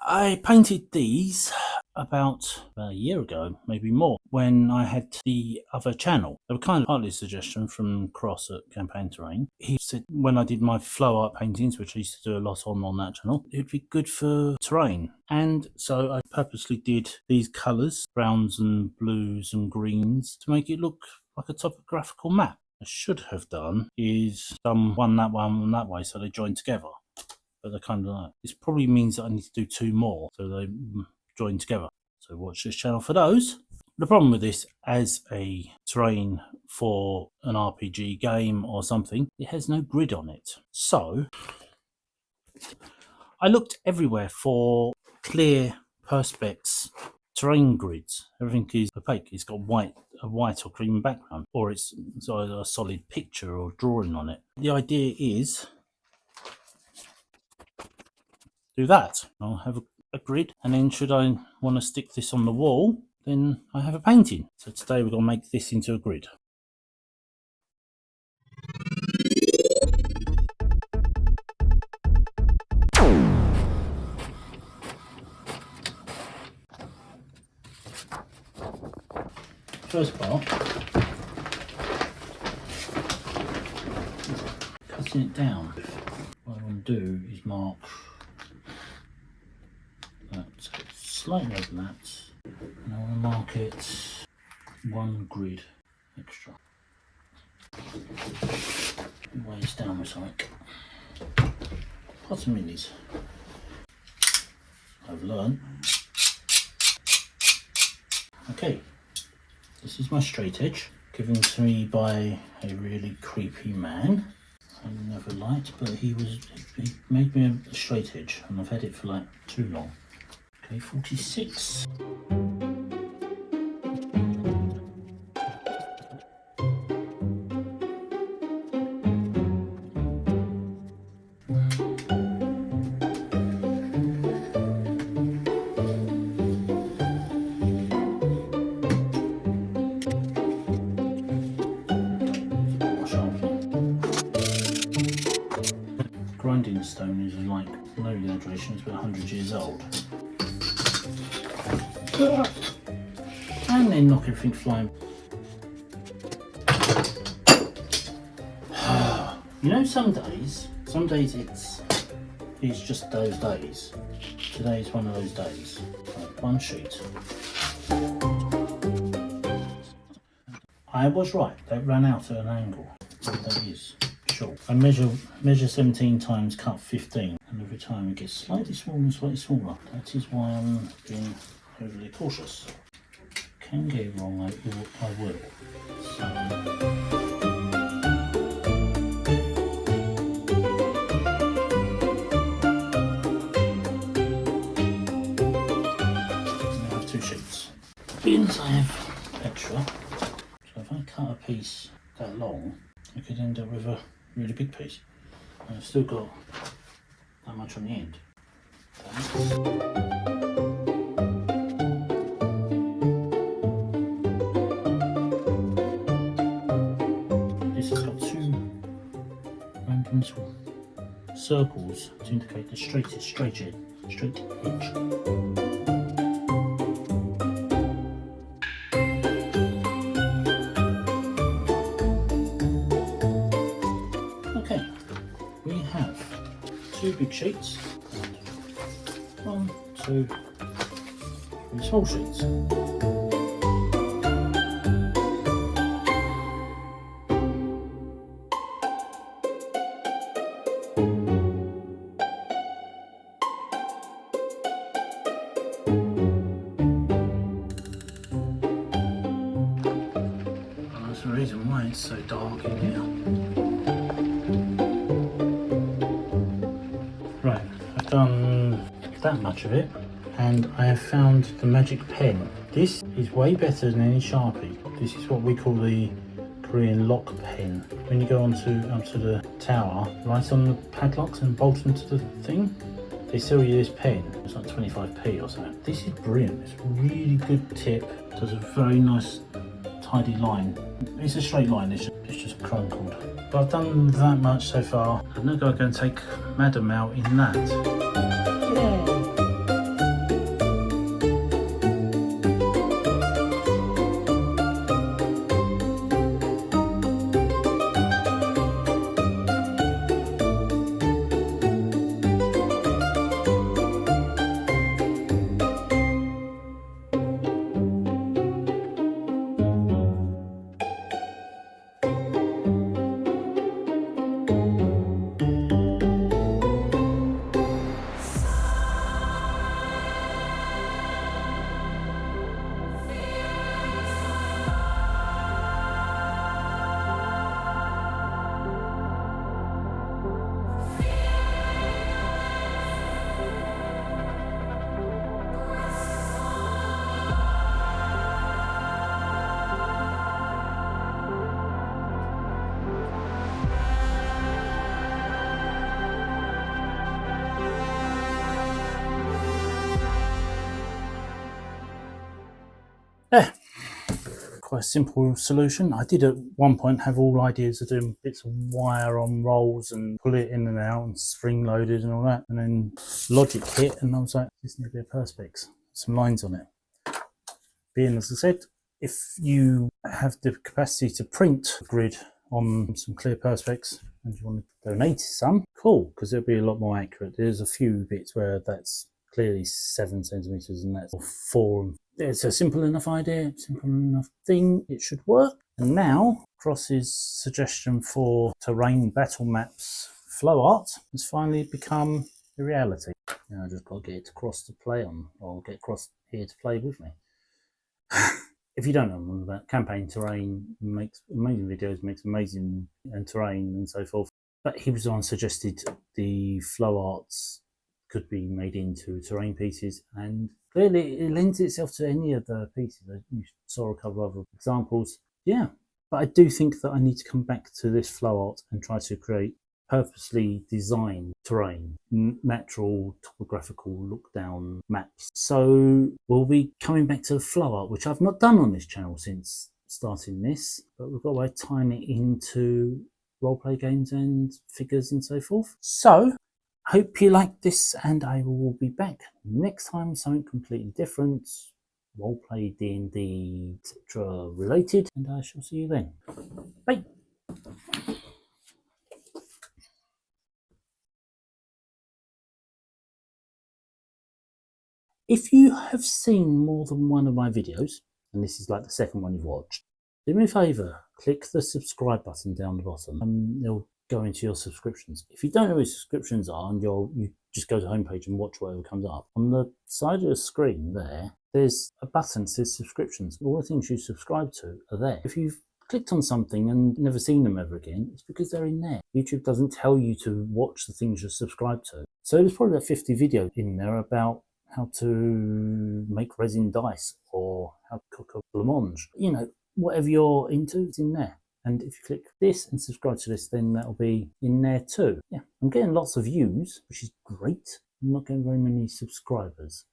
I painted these about a year ago, maybe more, when I had the other channel. They were kind of partly a suggestion from Cross at Campaign Terrain. He said when I did my flow art paintings, which I used to do a lot on that channel, it would be good for terrain. And so I purposely did these colours, browns and blues and greens, to make it look like a topographical map. I should have done is done one that way, so they join together. But they're kind of like, this probably means that I need to do two more so they join together. So watch this channel for those. The problem with this as a terrain for an RPG game or something, it has no grid on it. So I looked everywhere for clear perspex terrain grids. Everything is opaque. It's got a white or cream background, or it's either a solid picture or drawing on it. The idea is do that. I'll have a grid, and then should I want to stick this on the wall, then I have a painting. So today we're going to make this into a grid. First part, cutting it down. What I want to do is mark that slightly overlapped, and I want to mark it one grid extra. Ways down with something. Pots and minis. I've learned. Okay, this is my straight edge, given to me by a really creepy man. I never liked, but he made me a straight edge, and I've had it for like too long. Okay, 46. Grinding stone is like, no exaggeration, it's about 100 years old. And then knock everything flying. You know, some days it's just those days. Today is one of those days. Right, one sheet. I was right, they ran out at an angle. That is short. I measure 17 times cut 15, and every time it gets slightly smaller and slightly smaller. That is why I'm being overly cautious. Can go wrong, I will. So, bins I have extra, so if I cut a piece that long, I could end up with a really big piece. And I've still got that much on the end. This has got two random circles to indicate the straight edge. We have two big sheets, one, two, three small sheets. And that's the reason why it's so dark in here. Right, I've done that much of it, and I have found the magic pen. This is way better than any Sharpie. This is what we call the Korean lock pen. When you go up to the tower, right on the padlocks and bolt them to the thing, they sell you this pen. It's like 25p or something. This is brilliant. It's a really good tip. Does a very nice tidy line. It's a straight line, it's just crunkled. But I've done that much so far. I'm now going to take Madam out in that. Yay! quite a simple solution. I did at one point have all ideas of doing bits of wire on rolls and pull it in and out and spring loaded and all that, and then logic hit and I was like, this needs a bit of perspex, some lines on it. Being, as I said, if you have the capacity to print a grid on some clear perspex and you want to donate some, cool, because it'll be a lot more accurate. There's a few bits where that's clearly 7 centimeters and that's 4. It's a simple enough idea, simple enough thing, it should work. And now Cross's suggestion for terrain battle maps flow art has finally become a reality. Now I just got to get Cross to play on, or get Cross here to play with me. If you don't know more about Campaign Terrain, makes amazing videos, makes amazing terrain and so forth. But he was the one suggested the flow arts could be made into terrain pieces, and clearly it lends itself to any of the pieces. You saw a couple of other examples. Yeah, but I do think that I need to come back to this flow art and try to create purposely designed terrain, natural topographical look down maps. So we'll be coming back to the flow art, which I've not done on this channel since starting this, but we've got a way of tying it into roleplay games and figures and so forth. So hope you like this, and I will be back next time, something completely different, roleplay, D&D, etc. related, and I shall see you then. Bye! If you have seen more than one of my videos, and this is like the second one you've watched, do me a favour, click the subscribe button down the bottom and it'll go into your subscriptions. If you don't know what subscriptions are and you just go to the homepage and watch whatever comes up, on the side of the screen there's a button that says subscriptions. All the things you subscribe to are there. If you've clicked on something and never seen them ever again, it's because they're in there. YouTube doesn't tell you to watch the things you're subscribed to. So there's probably about 50 videos in there about how to make resin dice or how to cook a blancmange. You know, whatever you're into, it's in there. And if you click this and subscribe to this, then that'll be in there too. Yeah, I'm getting lots of views, which is great. I'm not getting very many subscribers.